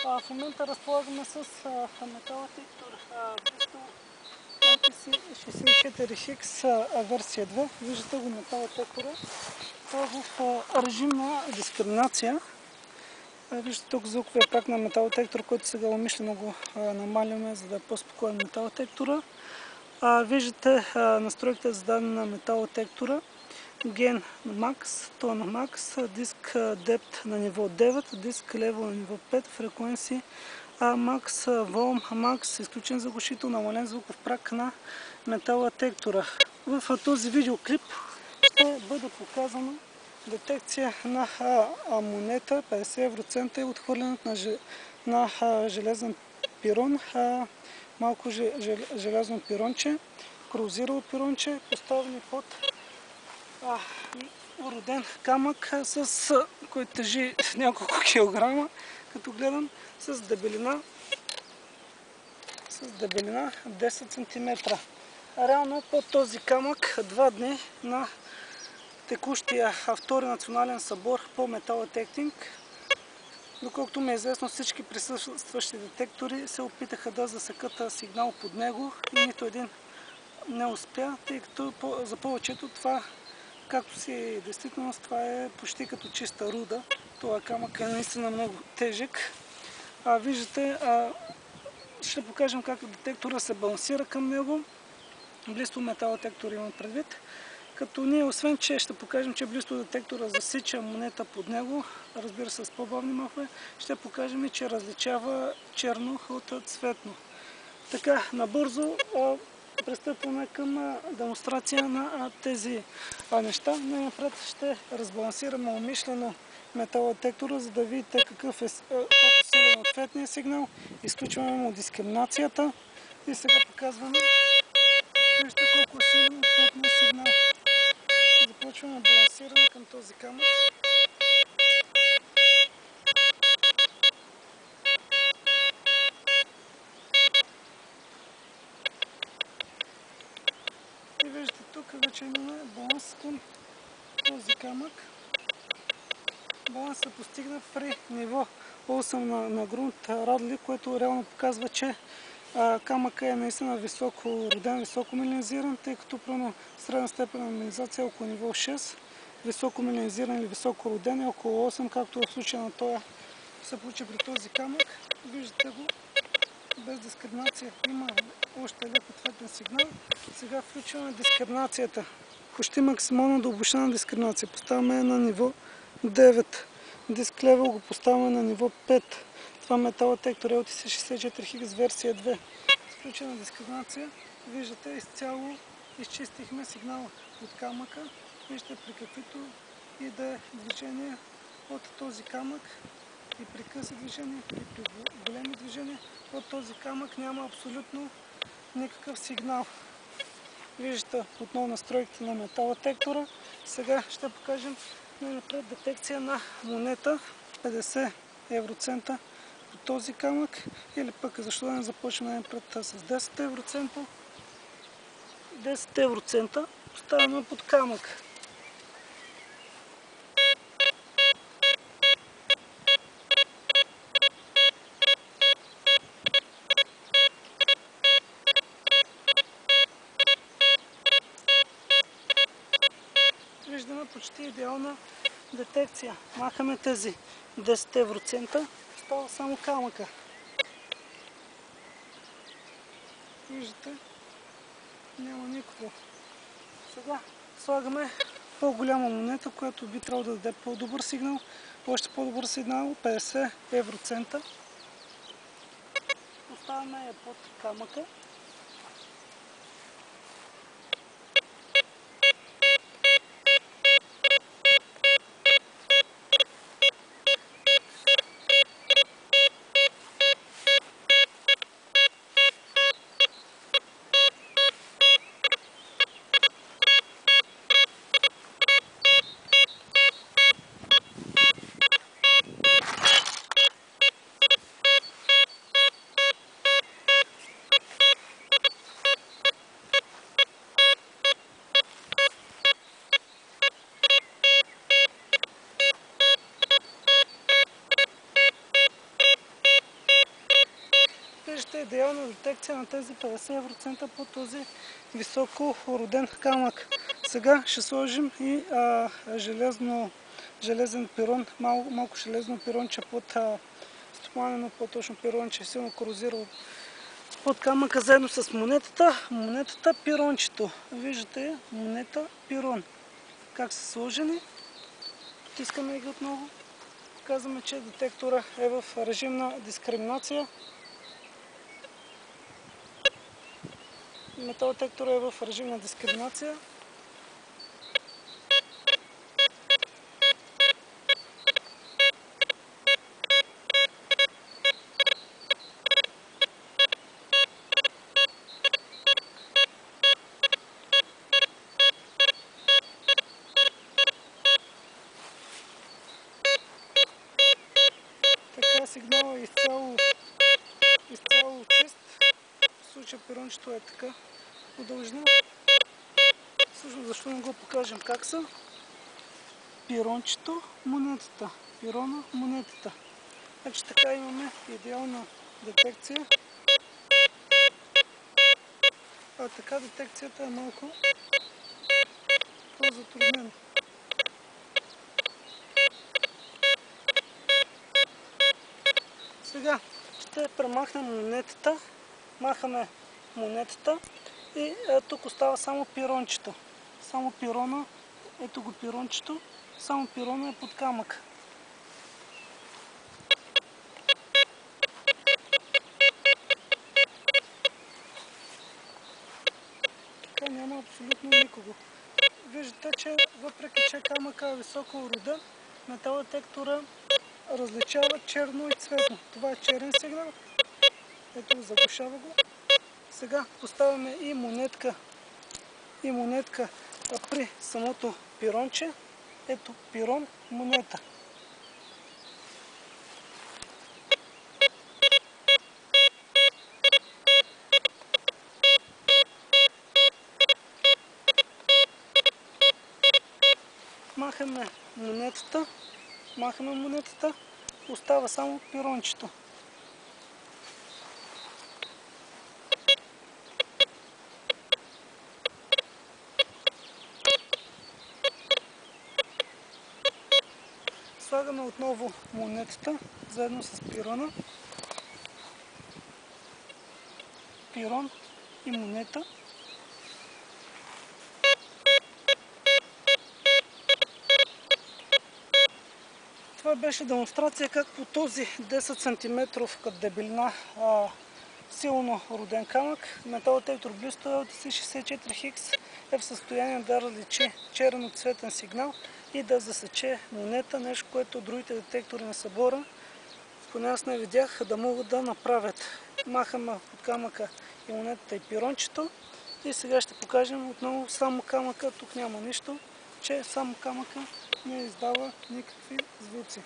В момента разполагаме с металодетектор Bristol MTC64X версия 2. Виждате го металодетектора. Това е в режим на дискриминация. Виждате тук звуковия прак на металодетектор, който сега умишлено го намаляме, за да е по-спокоен металодетектора. Виждате настройките за зададена на металодетектора. Gain Max, Tone Max, диск Depth на ниво 9, диск Level на ниво 5, фреквенции Max, Volume Max, изключен заглушител, намален звуков прак на металодетектора. В този видеоклип ще бъде показана детекция на монета 50 евроцента и отхвърлянето на железен пирон, малко желязно пиронче, корозирало пиронче, поставени под уроден камък, който тежи няколко килограма, като гледам, с дебелина 10 см. Реално под този камък 2 дни на текущия втори национален събор по металодетектинг. Доколкото ми е известно, всички присъстващи детектори се опитаха да засекат сигнал под него и нито един не успя, тъй като за повечето това, както си е действителност, това е почти като чиста руда. Това камък е наистина много тежък. Виждате, ще покажем как детектора се балансира към него. Близко металодетектор имам предвид. Като ние, освен че ще покажем, че близко детектора засича монета под него, разбира се с по-бавни махове, ще покажем и, че различава черно от цветно. Така, набързо пристъпваме към демонстрация на тези неща. Най-напред ще разбалансираме умишлено металодетектора, за да видите колко силен от цветния сигнал. Изключваме му дискриминацията и сега показваме, вижте колко силен от цветния сигнал. Започваме балансиране към този камък. И виждате, тук вече имаме баланс към този камък. Баланс се постигна при ниво 8 на грунт Радли, което реално показва, че камъка е наистина високо роден, високо меланизиран, тъй като при средна степен на меланизация е около ниво 6. Високо меланизиран или високо роден е около 8, както в случая на този се получи при този камък. Виждате го, без дискриминация има още леко цветен сигнал. Сега включваме дискриминацията. Почти максимална дълбочина на дискриминация. Поставяме на ниво 9. Диск левел го поставяме на ниво 5. Това металодетектор LTC64X версия 2. С включена дискриминация. Виждате, изцяло изчистихме сигнала от камъка. Виждате, при каквито и да е движение от този камък, и при къси движения, и при големи движения от този камък няма абсолютно никакъв сигнал. Виждате отново настройките на металодетектора. Сега ще покажем най-напред детекция на монета 50 евроцента по този камък, или пък защо да не започнем най-напред с 10 евроцента. 10 евроцента поставяме под камък. Виждаме почти идеална детекция. Махаме тези 10 евроцента, остава само камъка. Виждате, няма никого. Сега слагаме по-голяма монета, която би трябвало да даде по-добър сигнал. Още по-добър сигнал, 50 евроцента. Поставяме я под камъка. виждате идеална детекция на тези 50% по този високо роден камък. Сега ще сложим и железен пирон, малко железно пиронче под стопанено, по-точно пиронче, силно корозирало под камъка заедно с монетата. Монетата, пирончето. Виждате монета, пирон. Как са сложени. Потискаме ги отново. Казваме, че детектора е в режим на дискриминация. Металодетектора е в режим на дискриминация. Така сигналът е изцяло чист. В случая пирончето е така удължено. Всъщност защо не го покажем как са? Пирончето, монетата. Пирона, монетата. Значи така имаме идеална детекция. А така детекцията е малко по-затруднена. Сега ще премахнем монетата. Махаме монетата и тук остава само пирончето. Само пирона, ето го пирончето, само пирона е под камък. Така няма абсолютно никого. Виждате, че въпреки че камъка е високо роден, металодетектора различава черно и цветно. Това е черен сигнал. Ето, заглушава го. Сега поставяме и монетка при самото пиронче. Ето пирон, монета. Махаме монетата, остава само пирончето. Слагаме отново монетата, заедно с пирона. Пирон и монета. Това беше демонстрация как по този 10 см дебелина силно роден камък металодетектор Blue LTC64X е в състояние да различи черноцветен сигнал и да засече монета, нещо, което другите детектори на събора, поне аз не видях да могат да направят. Махаме под камъка и монетата и пирончето и сега ще покажем отново само камъка, тук няма нищо, че само камъка не издава никакви звуци.